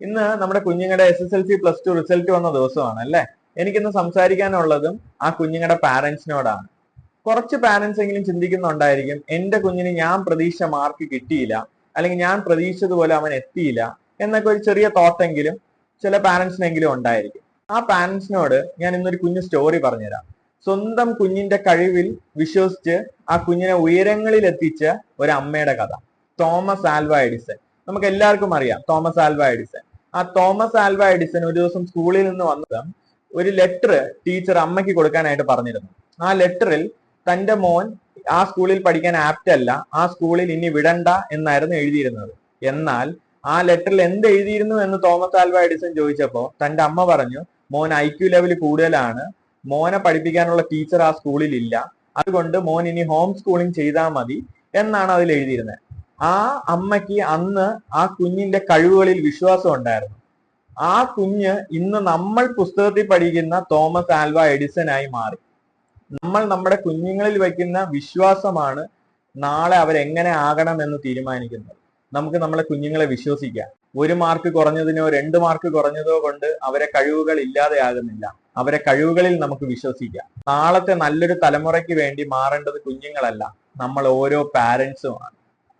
ഇന്ന് നമ്മുടെ കുഞ്ഞുങ്ങളുടെ SSLC പ്ലസ് ടു റിസൾട്ട് വന്ന ദിവസമാണ് അല്ലേ? എനിക്കിന്ന് സംസാരിക്കാനുള്ളതും ആ കുഞ്ഞുങ്ങളുടെ പാരന്റ്സിനോടാണ്. കുറച്ച് പാരന്റ്സ് എങ്കിലും ചിന്തിക്കുന്നുണ്ടായിരിക്കും, എന്റെ കുഞ്ഞിന് ഞാൻ പ്രതീക്ഷിച്ച മാർക്ക് കിട്ടിയില്ല, അല്ലെങ്കിൽ ഞാൻ പ്രതീക്ഷിച്ചതുപോലെ അവൻ എത്തിയില്ല എന്നൊക്കെ ഒരു ചെറിയ തോട്ടെങ്കിലും ചില പാരന്റ്സിനെങ്കിലും ഉണ്ടായിരിക്കും. ആ പാരന്റ്സിനോട് ഞാൻ ഇന്നൊരു കുഞ്ഞു സ്റ്റോറി പറഞ്ഞുതരാം. സ്വന്തം കുഞ്ഞിന്റെ കഴിവിൽ വിശ്വസിച്ച് ആ കുഞ്ഞിനെ ഉയരങ്ങളിൽ എത്തിച്ച ഒരു അമ്മയുടെ കഥ. Thomas Alva Edison. നമുക്ക് എല്ലാവർക്കും അറിയാം തോമസ് ആൽവ എഡിസൺ. ആ തോമസ് ആൽവ എഡിസൺ ഒരു ദിവസം സ്കൂളിൽ നിന്ന് വന്നത് ഒരു ലെറ്റർ ടീച്ചർ അമ്മയ്ക്ക് കൊടുക്കാനായിട്ട് പറഞ്ഞിരുന്നു. ആ ലെറ്ററിൽ തന്റെ മോൻ ആ സ്കൂളിൽ പഠിക്കാൻ ആപ്റ്റ് അല്ല, ആ സ്കൂളിൽ ഇനി വിടണ്ട എന്നായിരുന്നു എഴുതിയിരുന്നത്. എന്നാൽ ആ ലെറ്ററിൽ എന്ത് എഴുതിയിരുന്നു എന്ന് തോമസ് ആൽവ എഡിസൺ ചോദിച്ചപ്പോ തന്റെ അമ്മ പറഞ്ഞു, മോൻ IQ ലെവൽ കൂടുതലാണ്, മോനെ പഠിപ്പിക്കാനുള്ള ടീച്ചർ ആ സ്കൂളിൽ ഇല്ല, അതുകൊണ്ട് മോൻ ഇനി ഹോം സ്കൂളിംഗ് ചെയ്താൽ മതി എന്നാണ് അതിൽ എഴുതിയിരുന്നത്. ആ അമ്മയ്ക്ക് അന്ന് ആ കുഞ്ഞിന്റെ കഴിവുകളിൽ വിശ്വാസം ഉണ്ടായിരുന്നു. ആ കുഞ്ഞ് ഇന്ന് നമ്മൾ പുസ്തകത്തിൽ പഠിക്കുന്ന തോമസ് ആൽവ എഡിസൺ ആയി മാറി. നമ്മൾ നമ്മുടെ കുഞ്ഞുങ്ങളിൽ വയ്ക്കുന്ന വിശ്വാസമാണ് നാളെ അവരെങ്ങനെ ആകണം എന്ന് തീരുമാനിക്കുന്നത്. നമുക്ക് നമ്മളെ കുഞ്ഞുങ്ങളെ വിശ്വസിക്കാം. 1 മാർക്ക് കുറഞ്ഞതിനോ 2 മാർക്ക് കുറഞ്ഞതോ കൊണ്ട് അവരെ കഴിവുകൾ ഇല്ലാതെയാകുന്നില്ല. അവരെ കഴിവുകളിൽ നമുക്ക് വിശ്വസിക്കാം. നാളത്തെ നല്ലൊരു തലമുറയ്ക്ക് വേണ്ടി മാറേണ്ടത് കുഞ്ഞുങ്ങളല്ല, നമ്മൾ ഓരോ പാരന്റ്സുമാണ്.